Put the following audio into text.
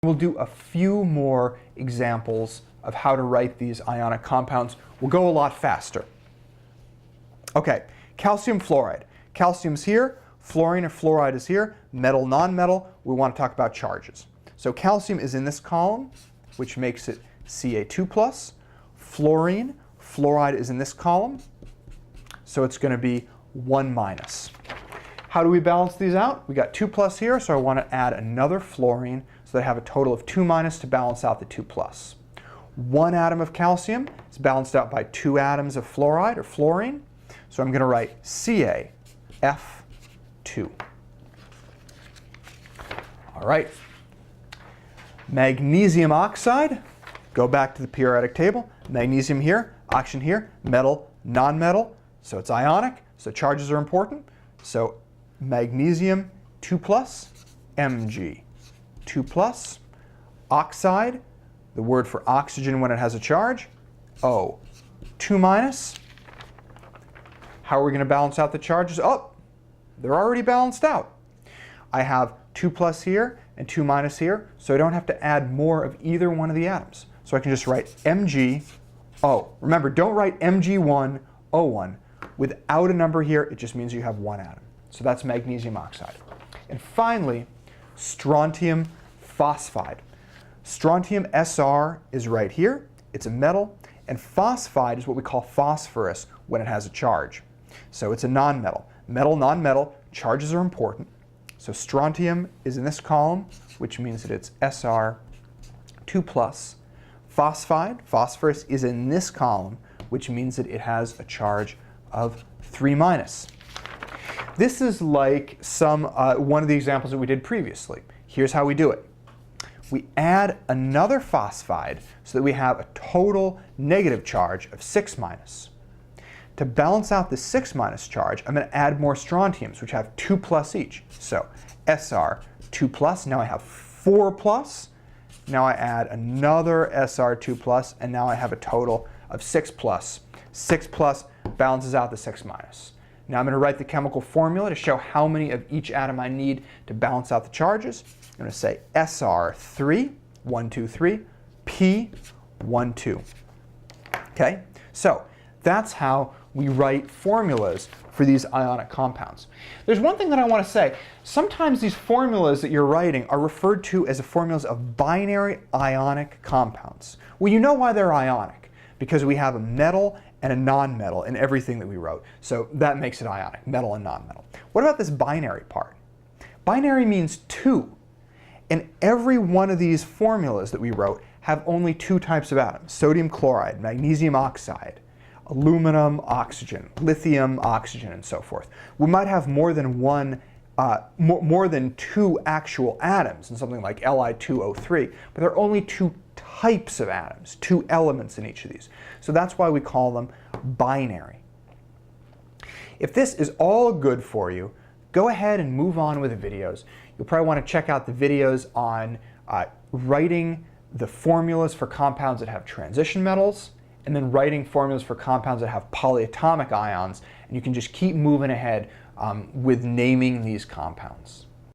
We'll do a few more examples of how to write these ionic compounds. We'll go a lot faster. Okay, calcium fluoride. Calcium's here, fluorine or fluoride is here, metal, nonmetal. We want to talk about charges. So calcium is in this column, which makes it Ca2+. Fluorine, fluoride is in this column, so it's going to be 1-. How do we balance these out? We got 2+ here, so I want to add another fluorine so that I have a total of 2- to balance out the 2+. 1 atom of calcium is balanced out by 2 atoms of fluoride or fluorine, so I'm going to write CaF2. All right. Magnesium oxide, go back to the periodic table. Magnesium here, oxygen here, metal, nonmetal, so it's ionic, so charges are important. So magnesium 2+, Mg. 2+, oxide, the word for oxygen when it has a charge, O. 2-. How are we going to balance out the charges? Oh, they're already balanced out. I have 2+ here and 2- here, so I don't have to add more of either one of the atoms. So I can just write MgO. Remember, don't write Mg1O1. Without a number here, it just means you have 1 atom. So that's magnesium oxide. And finally, strontium phosphide. Strontium Sr is right here. It's a metal. And phosphide is what we call phosphorus when it has a charge. So it's a nonmetal. Metal, nonmetal, charges are important. So strontium is in this column, which means that it's Sr 2+. Phosphide, phosphorus, is in this column, which means that it has a charge of 3-. This is like one of the examples that we did previously. Here's how we do it. We add another phosphide so that we have a total negative charge of 6-. To balance out the 6- charge, I'm going to add more strontiums, which have 2+ each. So Sr 2+, now I have 4+. Now I add another Sr 2+, and now I have a total of 6+. 6+ balances out the 6-. Now I'm going to write the chemical formula to show how many of each atom I need to balance out the charges. I'm going to say Sr3, 1, 2, 3, P, 1, 2. Okay, so that's how we write formulas for these ionic compounds. There's one thing that I want to say. Sometimes these formulas that you're writing are referred to as the formulas of binary ionic compounds. Well, you know why they're ionic, because we have a metal and a nonmetal in everything that we wrote. So that makes it ionic, metal and nonmetal. What about this binary part? Binary means 2. And every one of these formulas that we wrote have only 2 types of atoms: sodium chloride, magnesium oxide, aluminum, oxygen, lithium, oxygen, and so forth. We might have more than more than 2 actual atoms in something like Li2O3, but there are only 2 types of atoms, 2 elements in each of these. So that's why we call them binary. If this is all good for you, go ahead and move on with the videos. You'll probably want to check out the videos on writing the formulas for compounds that have transition metals, and then writing formulas for compounds that have polyatomic ions, and you can just keep moving ahead with naming these compounds.